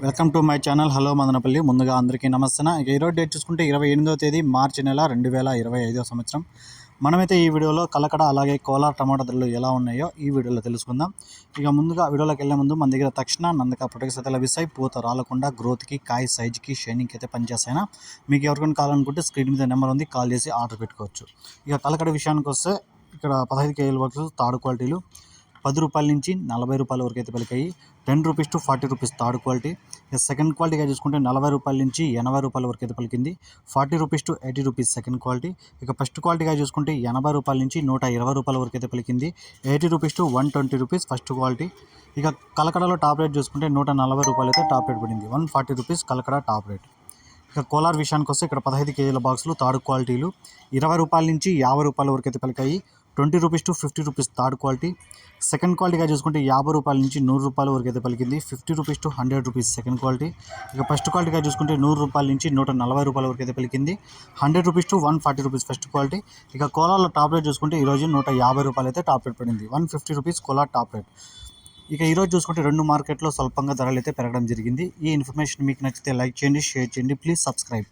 Welcome to my channel. Hello Madanapalle. ముందుగా అందరికీ నమస్తే. ఇక ఈరోజు డేట్ చూసుకుంటే 28వ తేదీ మార్చి నెల 2025 సంవత్సరం. మనమైతే ఈ వీడియోలో కలకడ అలాగే కోలార్ టమాటా ధరలు ఎలా ఉన్నాయో ఈ వీడియోలో తెలుసుకుందాం. ఇక ముందుగా వీడియోలోకి వెళ్ళే ముందు మన దగ్గర తక్షణ నందక ప్రొటెక్ట్స్ అయితే లభిస్తాయి. పూత రాలకుండా గ్రోత్కి, కాయ సైజ్కి, షైనింగ్కి అయితే పనిచేస్తాయినా. మీకు ఎవరికైనా కావాలనుకుంటే స్క్రీన్ మీద నెంబర్ ఉంది, కాల్ చేసి ఆర్డర్ పెట్టుకోవచ్చు. ఇక కలకడ విషయానికి వస్తే ఇక్కడ 15 కేజీల వరకు తాడు క్వాలిటీలు 10 రూపాయల నుంచి 40 రూపాయల వరకు అయితే పలికాయి. 10 rupees to 40 rupees third quality. ఇక సెకండ్ క్వాలిటీగా చూసుకుంటే 40 రూపాయల నుంచి 80 రూపాయల వరకు అయితే పలికింది. 40 rupees to 80 rupees second quality. ఇక ఫస్ట్ క్వాలిటీగా చూసుకుంటే 80 రూపాయల నుంచి 120 రూపాయల వరకు అయితే పలికింది. 80 rupees to 120 rupees first quality. ఇక కలకడలో టాప్ రేట్ చూసుకుంటే 140 రూపాయలు అయితే టాప్ రేట్ పడింది. 140 రూపీస్ కలకడ టాప్ రేట్. ఇక కోలార్ విషయానికి వస్తే ఇక్కడ 15 కేజీల బాక్సులు థర్డ్ క్వాలిటీలు 20 రూపాయల నుంచి 50 రూపాయల వరకు అయితే పలికాయి. 20 rupees to 50 rupees third quality. Second క్వాలిటీగా చూసుకుంటే 50 రూపాయల నుంచి 100 రూపాయల వరకు అయితే పలికింది. 50 rupees to 100 rupees second quality. ఇక ఫస్ట్ క్వాలిటీగా చూసుకుంటే 100 రూపాయల నుంచి 140 రూపాయల వరకు అయితే పలికింది. 100 rupees to 140 rupees first quality. ఇక కోలార్లో టాప్ రేట్ చూసుకుంటే ఈరోజు 150 రూపాయలు అయితే టాప్ రేట్ పడింది. 150 రూపీస్ కోలార్ టాప్ రేట్. ఇక ఈరోజు చూసుకుంటే రెండు మార్కెట్లో స్వల్పంగా ధరలు అయితే పెరగడం జరిగింది. ఈ ఇన్ఫర్మేషన్ మీకు నచ్చితే లైక్ చేయండి, షేర్ చేయండి, ప్లీజ్ సబ్స్క్రైబ్.